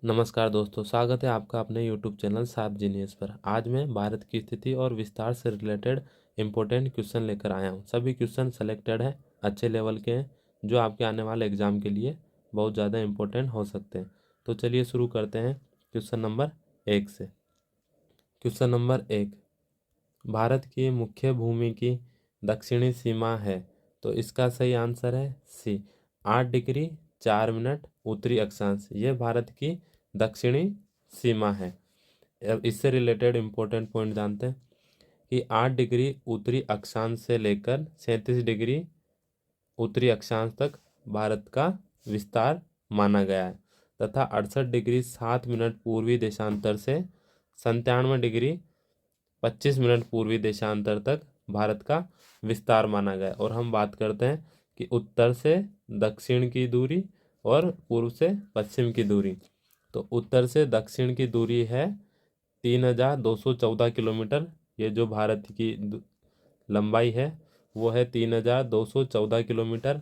नमस्कार दोस्तों, स्वागत है आपका अपने YouTube चैनल सात जीनियस पर। आज मैं भारत की स्थिति और विस्तार से रिलेटेड इम्पोर्टेंट क्वेश्चन लेकर आया हूँ। सभी क्वेश्चन सेलेक्टेड हैं, अच्छे लेवल के हैं, जो आपके आने वाले एग्जाम के लिए बहुत ज़्यादा इम्पोर्टेंट हो सकते हैं। तो चलिए शुरू करते हैं क्वेश्चन नंबर 1 से। क्वेश्चन नंबर 1, भारत की मुख्य भूमि की दक्षिणी सीमा है। तो इसका सही आंसर है सी, 8 डिग्री 4 मिनट उत्तरी अक्षांश। ये भारत की दक्षिणी सीमा है। अब इससे रिलेटेड इम्पोर्टेंट पॉइंट जानते हैं कि 8 डिग्री उत्तरी अक्षांश से लेकर 37 डिग्री उत्तरी अक्षांश तक भारत का विस्तार माना गया है, तथा 68 डिग्री 7 मिनट पूर्वी देशांतर से 97 डिग्री 25 मिनट पूर्वी देशांतर तक भारत का विस्तार माना गया है। और हम बात करते हैं कि उत्तर से दक्षिण की दूरी और पूर्व से पश्चिम की दूरी। तो उत्तर से दक्षिण की दूरी है 3214 किलोमीटर। ये जो भारत की लंबाई है वो है 3214 किलोमीटर।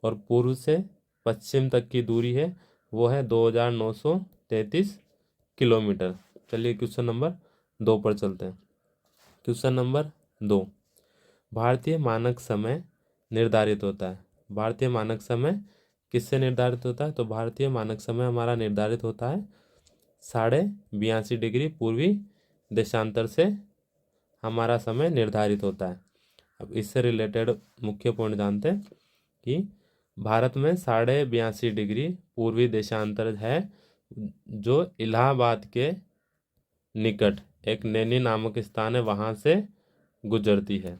और पूर्व से पश्चिम तक की दूरी है वो है 2933 किलोमीटर। चलिए क्वेश्चन नंबर 2 पर चलते हैं। क्वेश्चन नंबर 2, भारतीय मानक समय निर्धारित होता है। भारतीय मानक समय किससे निर्धारित होता है? तो भारतीय मानक समय हमारा निर्धारित होता है 82.5 डिग्री पूर्वी देशांतर से हमारा समय निर्धारित होता है। अब इससे रिलेटेड मुख्य पॉइंट जानते हैं कि भारत में 82.5 डिग्री पूर्वी देशांतर है, जो इलाहाबाद के निकट एक नैनी नामक स्थान है, वहाँ से गुजरती है।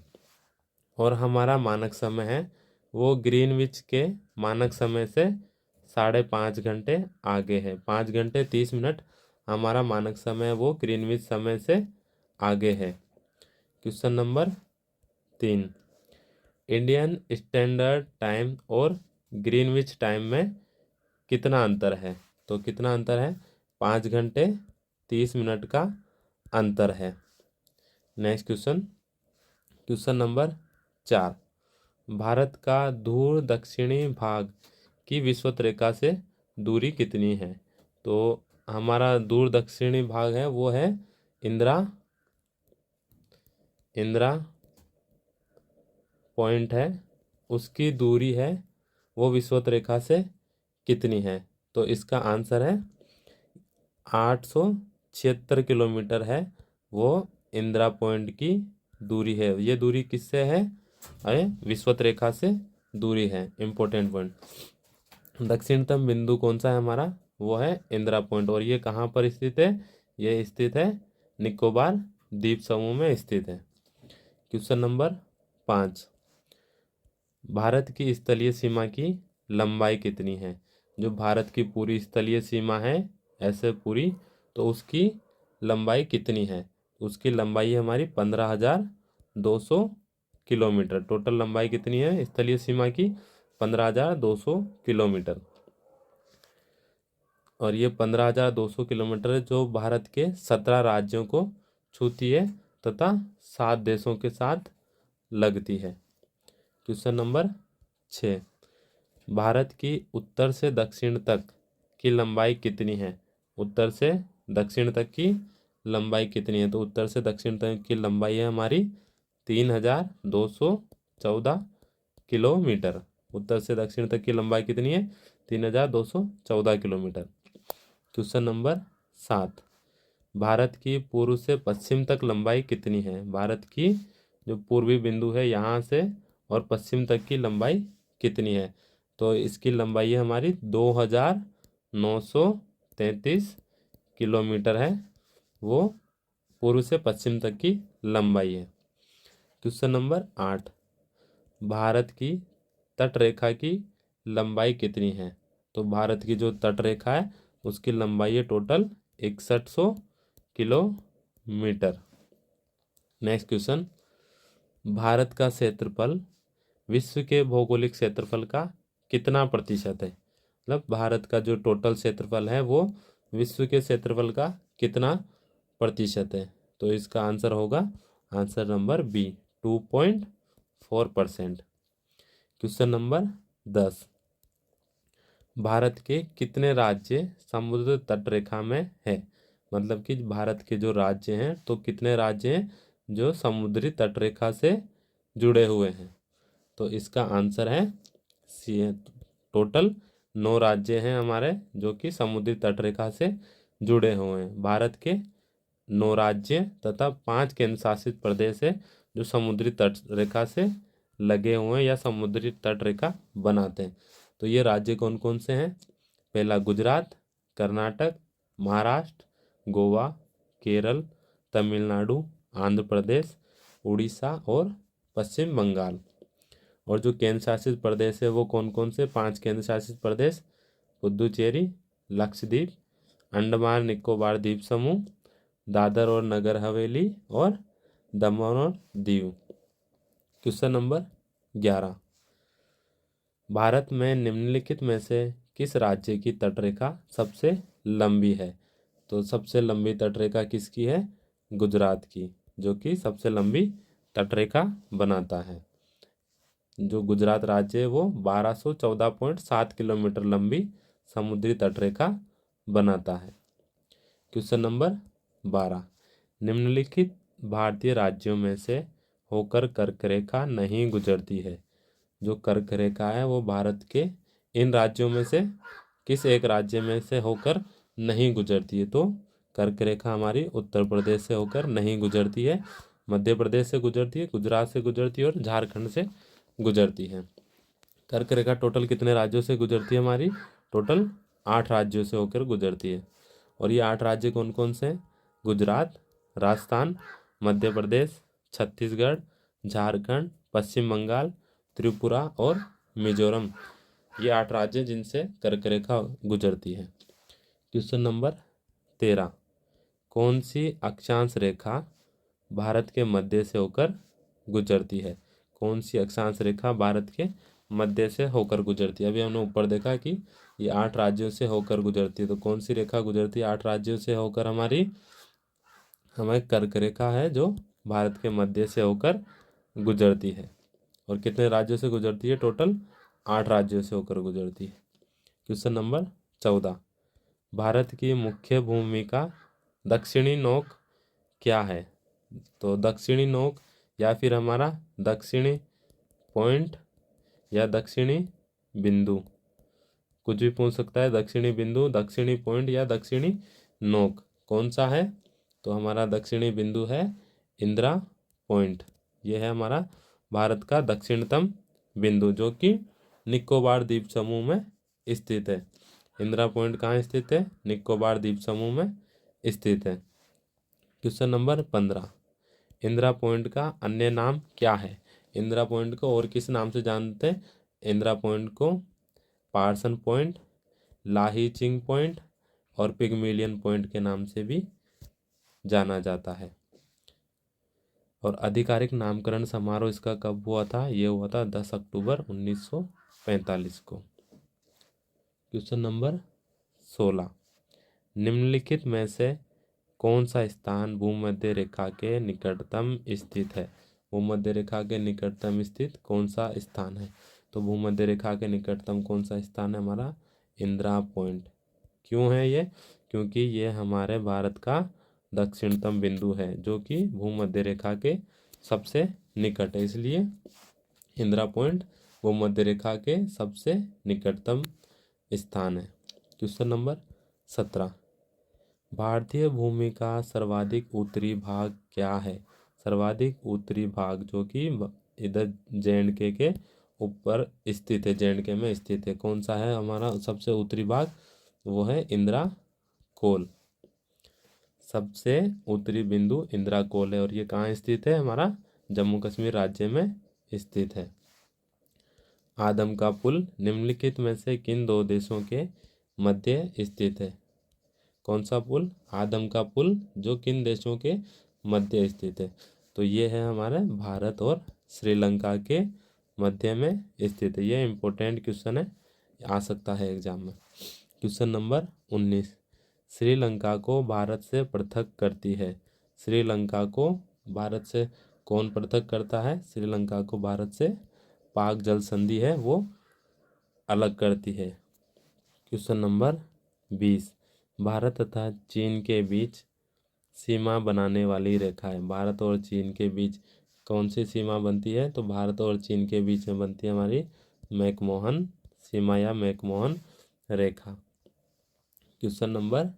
और हमारा मानक समय है वो ग्रीनविच के मानक समय से 5.5 घंटे आगे है। 5 घंटे 30 मिनट हमारा मानक समय है वो ग्रीनविच समय से आगे है। Question number 3, Indian standard time और ग्रीनविच टाइम में कितना अंतर है? तो कितना अंतर है? 5 घंटे 30 मिनट का अंतर है। Next question, question number 4, Bharat का ध्रुव दक्षिणी भाग की विषुवत रेखा से दूरी कितनी है? तो हमारा ध्रुव दक्षिणी भाग है वो है इंदिरा पॉइंट है, उसकी दूरी है वो विषुवत रेखा से कितनी है? तो इसका आंसर है 876 किलोमीटर है वो इंदिरा पॉइंट की दूरी है। ये दूरी किससे है? अरे विषुवत रेखा से दूरी है। Important point. दक्षिणतम बिंदु कौन सा है हमारा? वो है इंदिरा पॉइंट। और ये कहाँ पर स्थित है? ये स्थित है निकोबार द्वीप समूह में स्थित है। क्वेश्चन नंबर 5, भारत की स्थलीय सीमा की लंबाई कितनी है? जो भारत की पूरी स्थलीय सीमा है ऐसे पूरी, तो उसकी लंबाई कितनी है? उसकी लंबाई है हमारी 15,200 किलोमीटर। टोटल लंबाई कितनी है स्थलीय सीमा की? 15,200 किलोमीटर। और ये 15,200 किलोमीटर है जो भारत के 17 राज्यों को छूती है तथा 7 देशों के साथ लगती है। क्वेश्चन नंबर 6, भारत की उत्तर से दक्षिण तक की लंबाई कितनी है? उत्तर से दक्षिण तक की लंबाई कितनी है? तो उत्तर से दक्षिण तक की लंबाई है हमारी 3,214 किलोमीटर। उत्तर से दक्षिण तक की लंबाई कितनी है? 3,214 किलोमीटर। क्वेश्चन नंबर 7, भारत की पूर्व से पश्चिम तक लंबाई कितनी है? भारत की जो पूर्वी बिंदु है यहाँ से और पश्चिम तक की लंबाई कितनी है? तो इसकी लंबाई है हमारी 2,933 किलोमीटर है वो पूर्व से पश्चिम तक की लंबाई है। क्वेश्चन नंबर 8, भारत की तटरेखा की लंबाई कितनी है? तो भारत की जो तटरेखा है उसकी लंबाई है total 6100 kilometre. Next question, Bharat का क्षेत्रफल विश्व के भौगोलिक क्षेत्रफल का कितना प्रतिशत है? मतलब भारत का जो टोटल क्षेत्रफल है वो विश्व के क्षेत्रफल का कितना प्रतिशत है? तो इसका आंसर होगा answer number B, 2.4%। Question number 10, भारत के कितने राज्य समुद्र तट रेखा में है? मतलब कि भारत के जो राज्य हैं तो कितने राज्य हैं जो समुद्री तट रेखा से जुड़े हुए हैं? तो इसका आंसर है सी है। टोटल 9 राज्य हैं हमारे जो कि समुद्री तट रेखा से जुड़े हुए हैं। भारत के 9 राज्य तथा 5 केंद्र शासित प्रदेश है जो समुद्री तट रेखा से लगे हुए हैं या समुद्री तट रेखा बनाते हैं। तो ये राज्य कौन कौन से हैं? पहला गुजरात, कर्नाटक, महाराष्ट्र, गोवा, केरल, तमिलनाडु, आंध्र प्रदेश, उड़ीसा और पश्चिम बंगाल। और जो केंद्र शासित प्रदेश है वो कौन कौन से? 5 केंद्र शासित प्रदेश: पुदुचेरी, लक्षद्वीप, अंडमान निकोबार द्वीप समूह, दादर और नगर हवेली और दमन और दीव। क्वेश्चन नंबर 11, भारत में निम्नलिखित में से किस राज्य की तटरेखा सबसे लंबी है? तो सबसे लंबी तटरेखा किसकी है? गुजरात की, जो कि सबसे लंबी तटरेखा बनाता है। जो गुजरात राज्य है वो 1214.7 किलोमीटर लंबी समुद्री तटरेखा बनाता है। क्वेश्चन नंबर 12, निम्नलिखित भारतीय राज्यों में से होकर कर्क रेखा नहीं गुजरती है? जो कर्क रेखा है वो भारत के इन राज्यों में से किस एक राज्य में से होकर नहीं गुजरती है? तो कर्क रेखा हमारी उत्तर प्रदेश से होकर नहीं गुजरती है, मध्य प्रदेश से गुजरती है, गुजरात से गुजरती है और झारखंड से गुजरती है। कर्क रेखा टोटल कितने राज्यों से गुजरती है? हमारी टोटल 8 राज्यों से होकर गुजरती है। और ये 8 राज्य कौन कौन से हैं? गुजरात, राजस्थान, मध्य प्रदेश, छत्तीसगढ़, झारखंड, पश्चिम बंगाल, त्रिपुरा और मिजोरम। ये 8 राज्य जिनसे कर्क रेखा गुजरती है। क्वेश्चन नंबर 13, कौन सी अक्षांश रेखा भारत के मध्य से होकर गुजरती है? कौन सी अक्षांश रेखा भारत के मध्य से होकर गुजरती है? अभी हमने ऊपर देखा कि ये 8 राज्यों से होकर गुजरती है, तो कौन सी रेखा गुजरती है 8 राज्यों से होकर? हमारी कर्क रेखा है जो भारत के मध्य से होकर गुजरती है। और कितने राज्यों से गुजरती है? टोटल 8 राज्यों से होकर गुजरती है। क्वेश्चन नंबर 14, भारत की मुख्य भूमि का दक्षिणी नोक क्या है? तो दक्षिणी नोक या फिर हमारा दक्षिणी पॉइंट या दक्षिणी बिंदु, कुछ भी पूछ सकता है। दक्षिणी बिंदु, दक्षिणी पॉइंट या दक्षिणी नोक कौन सा है? तो हमारा दक्षिणी बिंदु है इंदिरा पॉइंट। ये है हमारा भारत का दक्षिणतम बिंदु जो कि निकोबार द्वीप समूह में स्थित है। इंदिरा पॉइंट कहाँ स्थित है? निकोबार द्वीप समूह में स्थित है। क्वेश्चन नंबर 15, इंदिरा पॉइंट का अन्य नाम क्या है? इंदिरा पॉइंट को और किस नाम से जानते हैं? इंदिरा पॉइंट को पार्सन पॉइंट, लाही चिंग पॉइंट और पिगमिलियन पॉइंट के नाम से भी जाना जाता है। और आधिकारिक नामकरण समारोह इसका कब हुआ था? ये हुआ था 10 अक्टूबर 1945 को। क्वेश्चन नंबर 16, निम्नलिखित में से कौन सा स्थान भूमध्य रेखा के निकटतम स्थित है? भूमध्य रेखा के निकटतम स्थित कौन सा स्थान है? तो भूमध्य रेखा के निकटतम कौन सा स्थान है? हमारा इंदिरा पॉइंट। क्यों है ये? क्योंकि ये हमारे भारत का दक्षिणतम बिंदु है जो कि भूमध्य रेखा के सबसे निकट है, इसलिए इंदिरा पॉइंट भूमध्य रेखा के सबसे निकटतम स्थान है। क्वेश्चन नंबर 17, भारतीय भूमि का सर्वाधिक उत्तरी भाग क्या है? सर्वाधिक उत्तरी भाग जो कि इधर जे.एंड.के के ऊपर स्थित है, जे.एंड.के में स्थित है, कौन सा है हमारा सबसे उत्तरी भाग? वो है इंदिरा कोल। सबसे उत्तरी बिंदु इंदिरा कोल है और ये कहाँ स्थित है? हमारा जम्मू कश्मीर राज्य में स्थित है। आदम का पुल निम्नलिखित में से किन 2 देशों के मध्य स्थित है? कौन सा पुल? आदम का पुल जो किन देशों के मध्य स्थित है? तो ये है हमारे भारत और श्रीलंका के मध्य में स्थित है। ये इम्पोर्टेंट क्वेश्चन है, आ सकता है एग्जाम में। क्वेश्चन नंबर 19, श्रीलंका को भारत से पृथक करती है? श्रीलंका को भारत से कौन पृथक करता है? श्रीलंका को भारत से पाक जल संधि है वो अलग करती है। क्वेश्चन नंबर 20, भारत तथा चीन के बीच सीमा बनाने वाली रेखा है। भारत और चीन के बीच कौन सी सीमा बनती है? तो भारत और चीन के बीच में बनती है हमारी मैकमोहन सीमा या मैकमोहन रेखा। क्वेश्चन नंबर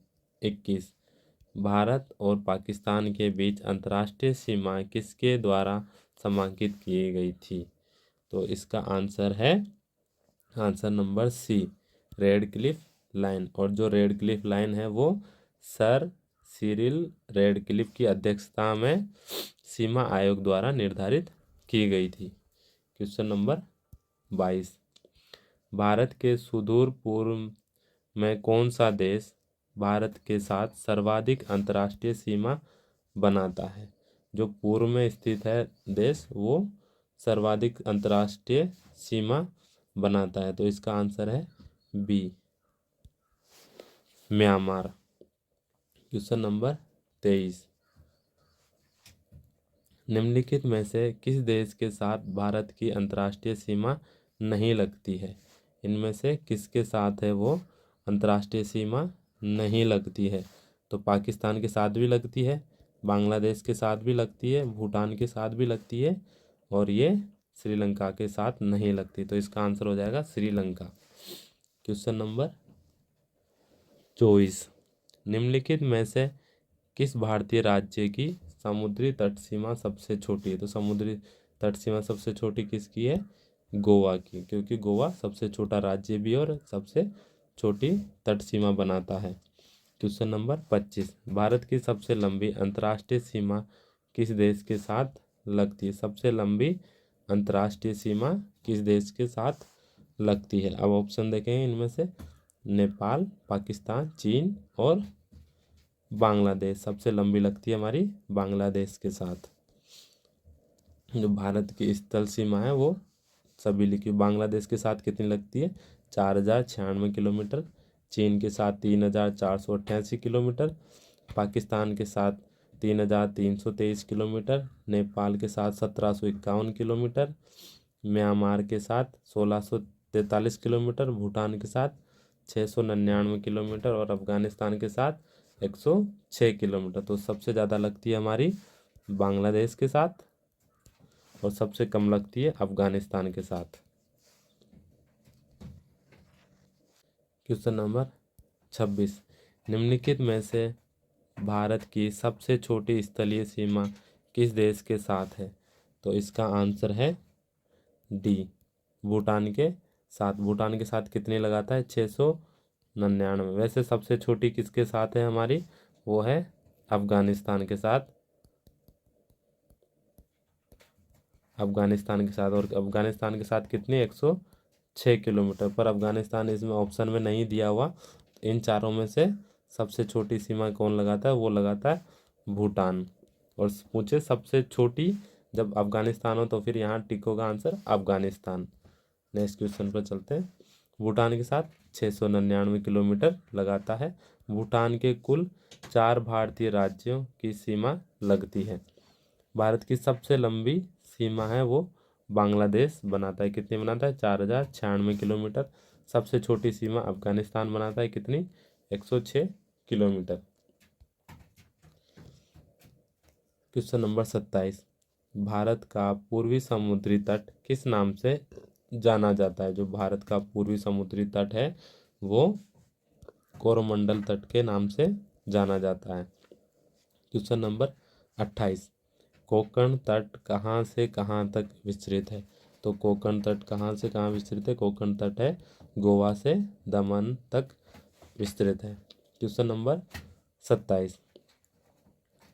21, भारत और पाकिस्तान के बीच अंतर्राष्ट्रीय सीमा किसके द्वारा समांकित की गई थी? तो इसका आंसर है answer number C, Radcliffe line. और जो रेड क्लिफ लाइन है वो सर सिरिल रेड क्लिफ की अध्यक्षता में सीमा आयोग द्वारा निर्धारित की गई थी। क्वेश्चन नंबर 22, भारत के सुदूर पूर्व में कौन सा देश भारत के साथ सर्वाधिक अंतर्राष्ट्रीय सीमा बनाता है? जो पूर्व में स्थित है देश वो सर्वाधिक अंतर्राष्ट्रीय सीमा बनाता है। तो इसका आंसर है बी, म्यांमार। क्वेश्चन नंबर 23, निम्नलिखित में से किस देश के साथ भारत की अंतर्राष्ट्रीय सीमा नहीं लगती है? इनमें से किसके साथ है वो अंतर्राष्ट्रीय सीमा नहीं लगती है? तो पाकिस्तान के साथ भी लगती है, बांग्लादेश के साथ भी लगती है, भूटान के साथ भी लगती है, और ये श्रीलंका के साथ नहीं लगती। तो इसका आंसर हो जाएगा श्रीलंका। क्वेश्चन नंबर 24, निम्नलिखित में से किस भारतीय राज्य की समुद्री तट सीमा सबसे छोटी है? तो समुद्री तट सीमा सबसे छोटी किसकी है? गोवा की, क्योंकि गोवा सबसे छोटा राज्य भी और सबसे छोटी तट सीमा बनाता है। क्वेश्चन नंबर 25, भारत की सबसे लंबी अंतर्राष्ट्रीय सीमा किस देश के साथ लगती है? सबसे लंबी अंतर्राष्ट्रीय सीमा किस देश के साथ लगती है? अब ऑप्शन देखेंगे, इनमें से नेपाल, पाकिस्तान, चीन और बांग्लादेश। सबसे लंबी लगती है हमारी बांग्लादेश के साथ। जो भारत की स्थल सीमा है वो सभी लिखी। बांग्लादेश के साथ कितनी लगती है? 4096 किलोमीटर, चीन के साथ 3488 किलोमीटर, पाकिस्तान के साथ 3323 किलोमीटर, नेपाल के साथ 1751 किलोमीटर, म्यांमार के साथ 1643 किलोमीटर, भूटान के साथ 699 किलोमीटर और अफगानिस्तान के साथ 106 किलोमीटर। तो सबसे ज़्यादा लगती है हमारी बांग्लादेश के साथ और सबसे कम लगती है अफगानिस्तान के साथ। क्वेश्चन नंबर 26, निम्नलिखित में से भारत की सबसे छोटी स्थलीय सीमा किस देश के साथ है? तो इसका आंसर है डी, भूटान के साथ। भूटान के साथ कितनी लगाता है? 699। वैसे सबसे छोटी किसके साथ है हमारी? वो है अफगानिस्तान के साथ। अफगानिस्तान के साथ, और अफगानिस्तान के साथ कितनी? 106 किलोमीटर। पर अफगानिस्तान इसमें ऑप्शन में नहीं दिया हुआ। इन चारों में से सबसे छोटी सीमा कौन लगाता है? वो लगाता है भूटान। और पूछे सबसे छोटी, जब अफगानिस्तान हो तो फिर यहाँ टिक होगा आंसर अफगानिस्तान। नेक्स्ट क्वेश्चन पर चलते हैं। भूटान के साथ 699 किलोमीटर लगाता है। भूटान के कुल 4 भारतीय राज्यों की सीमा लगती है। भारत की सबसे लंबी सीमा है वो बांग्लादेश बनाता है। कितनी बनाता है? 4096 किलोमीटर। सबसे छोटी सीमा अफगानिस्तान बनाता है। कितनी? 106 किलोमीटर। क्वेश्चन नंबर 27, भारत का पूर्वी समुद्री तट किस नाम से जाना जाता है? जो भारत का पूर्वी समुद्री तट है वो कोरोमंडल तट के नाम से जाना जाता है। क्वेश्चन नंबर 28, कोंकण तट कहाँ से कहाँ तक विस्तृत है? तो कोंकण तट कहाँ से कहाँ विस्तृत है? कोंकण तट है गोवा से दमन तक विस्तृत है। Question number 27।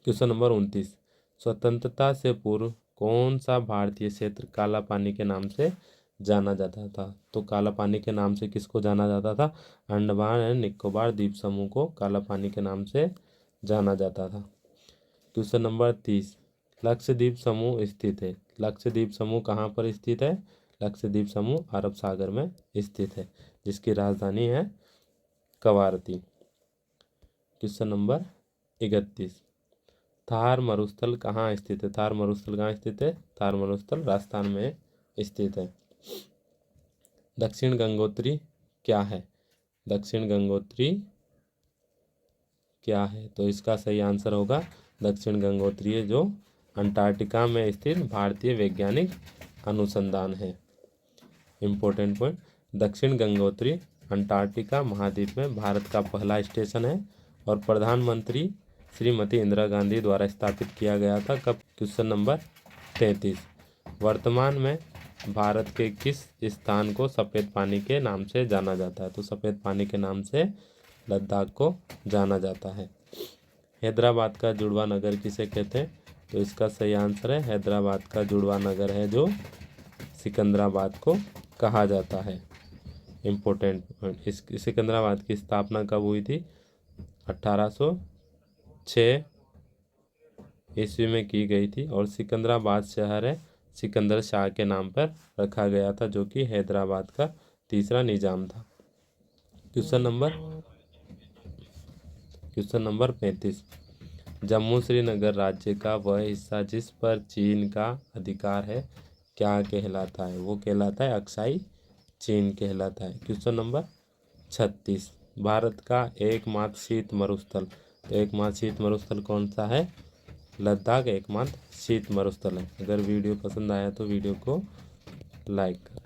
क्वेश्चन नंबर 29, स्वतंत्रता से पूर्व कौन सा भारतीय क्षेत्र काला पानी के नाम से जाना जाता था? तो काला पानी के नाम से किसको जाना जाता था? अंडमान एंड निकोबार द्वीप समूह को काला पानी के नाम से जाना जाता था। क्वेश्चन नंबर 30, लक्षद्वीप समूह स्थित है। लक्षद्वीप समूह कहाँ पर स्थित है? लक्षद्वीप समूह अरब सागर में स्थित है, जिसकी राजधानी है कवारती। क्वेश्चन नंबर 31, थार मरुस्थल कहाँ स्थित है? थार मरुस्थल कहाँ स्थित है? थार मरुस्थल राजस्थान में स्थित है। दक्षिण गंगोत्री क्या है? दक्षिण गंगोत्री क्या है? तो इसका सही आंसर होगा दक्षिण गंगोत्री, जो अंटार्कटिका में स्थित भारतीय वैज्ञानिक अनुसंधान है। इम्पोर्टेंट पॉइंट, दक्षिण गंगोत्री अंटार्कटिका महाद्वीप में भारत का पहला स्टेशन है और प्रधानमंत्री श्रीमती इंदिरा गांधी द्वारा स्थापित किया गया था। कब? Question number 33। वर्तमान में भारत के किस स्थान को सफ़ेद पानी के नाम से जाना जाता है? तो सफ़ेद पानी के नाम से लद्दाख को जाना जाता है। हैदराबाद का जुड़वा नगर किसे कहते हैं? तो इसका सही आंसर है हैदराबाद का जुड़वा नगर है जो सिकंदराबाद को कहा जाता है। इम्पोर्टेंट, इस सिकंदराबाद की स्थापना कब हुई थी? 1806 ईस्वी में की गई थी और सिकंदराबाद शहर है सिकंदर शाह के नाम पर रखा गया था, जो कि हैदराबाद का तीसरा निजाम था। Question number 35। जम्मू श्रीनगर राज्य का वह हिस्सा जिस पर चीन का अधिकार है क्या कहलाता है? वो कहलाता है अक्साई चीन कहलाता है। Question number 36। भारत का एकमात्र शीत मरुस्थल, तो एकमात्र शीत मरुस्थल कौन सा है? लद्दाख एकमात्र शीत मरुस्थल है। अगर वीडियो पसंद आया तो वीडियो को लाइक करें।